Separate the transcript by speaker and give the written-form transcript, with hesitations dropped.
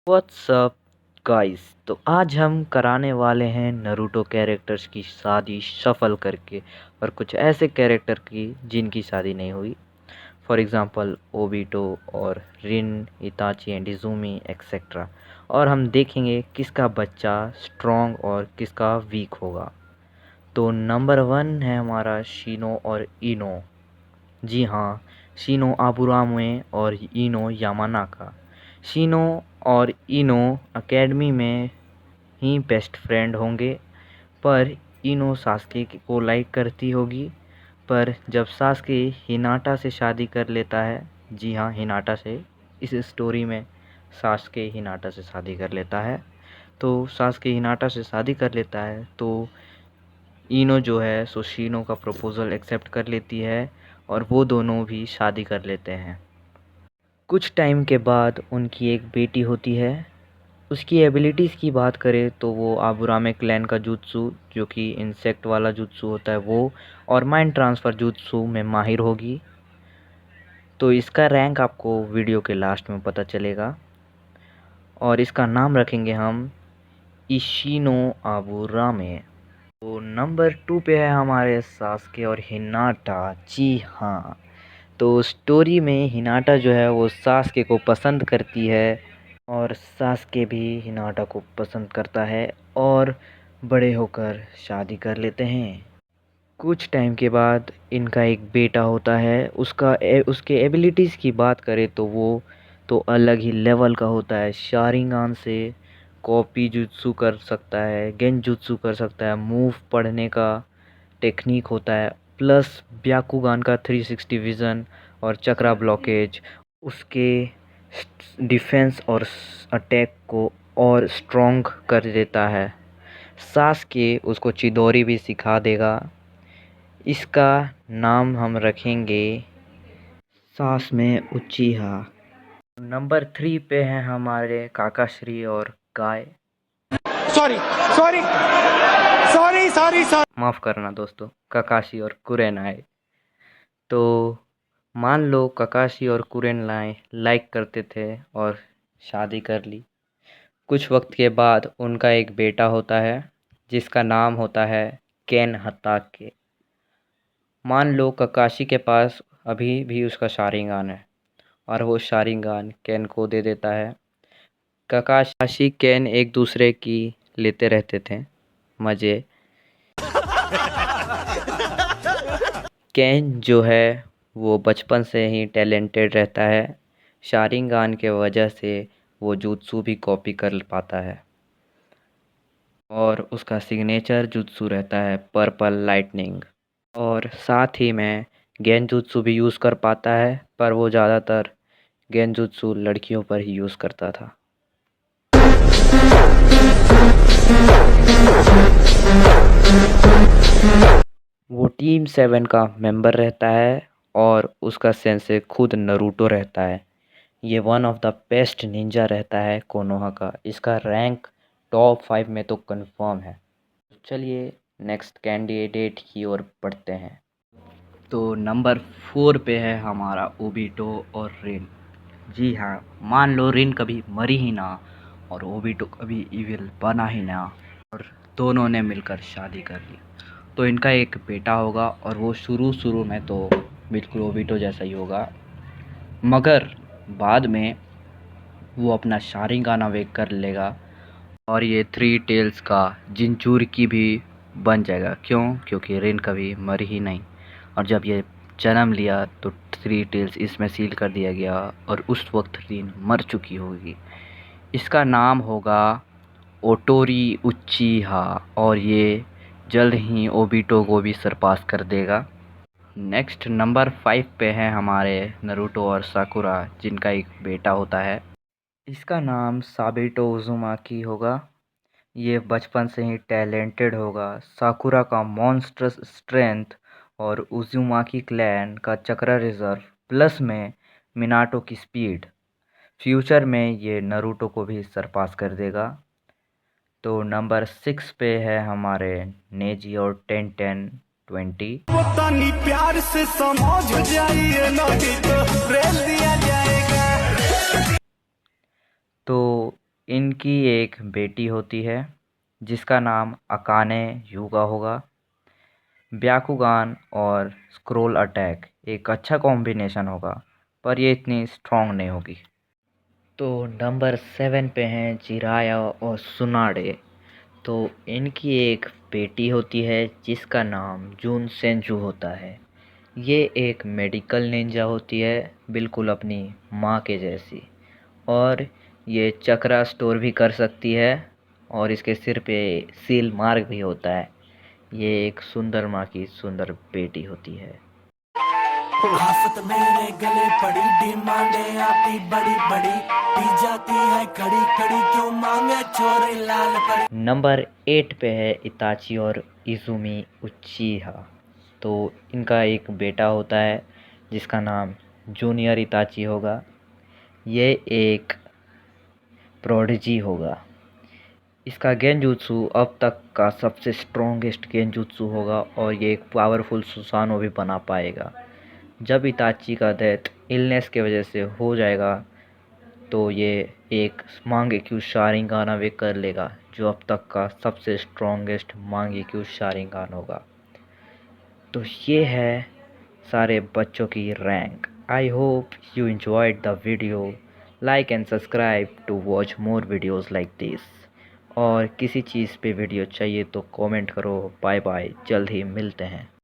Speaker 1: What's up guys. तो आज हम कराने वाले हैं नरूटो कैरेक्टर्स की शादी शफल करके और कुछ ऐसे कैरेक्टर की जिनकी शादी नहीं हुई। फॉर एग्जांपल ओबिटो और रिन, इताची एंड इज़ुमी एक्सेट्रा। और हम देखेंगे किसका बच्चा स्ट्रॉन्ग और किसका वीक होगा। तो नंबर 1 है हमारा शिनो और इनो। जी हाँ, शिनो आबुरामे और इनो यामानाका। शिनो और इनो अकेडमी में ही बेस्ट फ्रेंड होंगे, पर इनो सास्के को लाइक करती होगी। पर जब सास्के हिनाटा से शादी कर लेता है, जी हाँ हिनाटा से, इस स्टोरी में सास्के हिनाटा से शादी कर लेता है। तो सास्के हिनाटा से शादी कर लेता है तो इनो जो है सो शिनो का प्रपोज़ल एक्सेप्ट कर लेती है और वो दोनों भी शादी कर लेते हैं। कुछ टाइम के बाद उनकी एक बेटी होती है। उसकी एबिलिटीज़ की बात करें तो वो आबुरामे क्लैन का जुत्सु, जो कि इंसेक्ट वाला जुत्सु होता है वो, और माइंड ट्रांसफ़र जुत्सु में माहिर होगी। तो इसका रैंक आपको वीडियो के लास्ट में पता चलेगा। और इसका नाम रखेंगे हम इशिनो आबुरामे। तो नंबर 2 पे है हमारे सास्के और हिनाटा। जी हाँ, तो स्टोरी में हिनाटा जो है वो सास्के को पसंद करती है और सास्के भी हिनाटा को पसंद करता है और बड़े होकर शादी कर लेते हैं। कुछ टाइम के बाद इनका एक बेटा होता है। उसके एबिलिटीज़ की बात करें तो वो तो अलग ही लेवल का होता है। शारिंगान से कॉपी जुत्सु कर सकता है, गेंजुत्सु कर सकता है, मूव पढ़ने का टेक्निक होता है, प्लस ब्याकुगान का 360 विज़न और चक्रा ब्लॉकेज उसके डिफेंस और अटैक को और स्ट्रॉन्ग कर देता है। सास्के उसको चिदोरी भी सिखा देगा। इसका नाम हम रखेंगे सास में उचिहा। नंबर 3 पे हैं हमारे काकाश्री और गाय।
Speaker 2: Sorry sorry sorry sorry sorry
Speaker 1: माफ़ करना दोस्तों, काकाशी और कुरेनाई। तो मान लो काकाशी और कुरेनाई लाइक करते थे और शादी कर ली। कुछ वक्त के बाद उनका एक बेटा होता है जिसका नाम होता है केन हताके। मान लो ककाशी के पास अभी भी उसका शारिंगान है और वो शारिंगान केन को दे देता है। ककाशी केन एक दूसरे की लेते रहते थे मज़े। केन जो है वो बचपन से ही टैलेंटेड रहता है। शारिंगान के वजह से वो जुत्सु भी कॉपी कर पाता है और उसका सिग्नेचर जुत्सु रहता है पर्पल लाइटनिंग। और साथ ही में गेंजुत्सु भी यूज़ कर पाता है, पर वो ज़्यादातर गेंजुत्सु लड़कियों पर ही यूज़ करता था। वो टीम 7 का मेंबर रहता है और उसका सेंसे खुद नरूटो रहता है। ये one of the best Ninja रहता है कोनोहा का। इसका रैंक टॉप 5 में तो कंफर्म है। चलिए नेक्स्ट कैंडिडेट की ओर बढ़ते हैं। तो नंबर 4 पे है हमारा ओबिटो और रिन। जी हाँ, मान लो रिन कभी मरी ही ना और ओबिटो कभी इविल बना ही ना और दोनों ने मिलकर शादी कर ली, तो इनका एक बेटा होगा और वो शुरू में तो बिल्कुल ओबिटो जैसा ही होगा, मगर बाद में वो अपना शारिंगान अवेक कर लेगा और ये 3 टेल्स का जिनचूरकी भी बन जाएगा। क्यों? क्योंकि रिन कभी मरी ही नहीं और जब ये जन्म लिया तो 3 टेल्स इसमें सील कर दिया गया और उस वक्त रिन मर चुकी होगी। इसका नाम होगा ओटोरी उचिहा और ये जल्द ही ओबिटो को भी सरपास कर देगा। नेक्स्ट नंबर 5 पे हैं हमारे नरूटो और साकुरा, जिनका एक बेटा होता है। इसका नाम साबिटो उजुमाकी होगा। ये बचपन से ही टैलेंटेड होगा। साकुरा का मॉन्स्ट्रस स्ट्रेंथ और उजुमाकी क्लैन का चक्रा रिजर्व प्लस में मिनाटो की स्पीड, फ्यूचर में ये नरूटो को भी सरपास कर देगा। तो नंबर 6 पे है हमारे नेजी और 10-10-20।
Speaker 2: तानी प्यार से समझ जाइए नहीं तो रेल दिया जाएगा।
Speaker 1: तो इनकी एक बेटी होती है जिसका नाम अकाने युगा होगा। ब्याकुगान और स्क्रोल अटैक एक अच्छा कॉम्बिनेशन होगा, पर ये इतनी स्ट्रॉन्ग नहीं होगी। तो नंबर 7 पे हैं जिराया और सुनाडे। तो इनकी एक बेटी होती है जिसका नाम जून सेंजू होता है। ये एक मेडिकल निंजा होती है, बिल्कुल अपनी माँ के जैसी। और ये चक्रा स्टोर भी कर सकती है और इसके सिर पे सील मार्क भी होता है। ये एक सुंदर माँ की सुंदर बेटी होती है।
Speaker 2: आफत मेरे गले पड़ी, डिमांडे आती बड़ी बड़ी, पी जाती है कड़ी कड़ी, क्यों मांगे चोरी लाल परी।
Speaker 1: नंबर 8 पे है इताची और इजुमी उचिहा। तो इनका एक बेटा होता है जिसका नाम जूनियर इताची होगा। ये एक प्रोडिजी होगा। इसका गेंजुत्सु अब तक का सबसे स्ट्रॉन्गेस्ट गेंजुत्सु होगा और ये एक पावरफुल सुसानो भी बना पाएगा। जब इताची का डेथ इलनेस की वजह से हो जाएगा तो ये एक मांगेक्यू शारिंगान भी कर लेगा, जो अब तक का सबसे स्ट्रॉन्गेस्ट मांगेक्यू शारिंगान होगा। तो ये है सारे बच्चों की rank. I hope you enjoyed the video. Like and subscribe to watch more videos like this. और किसी चीज़ पे वीडियो चाहिए तो कमेंट करो। बाय बाय, जल्द ही मिलते हैं।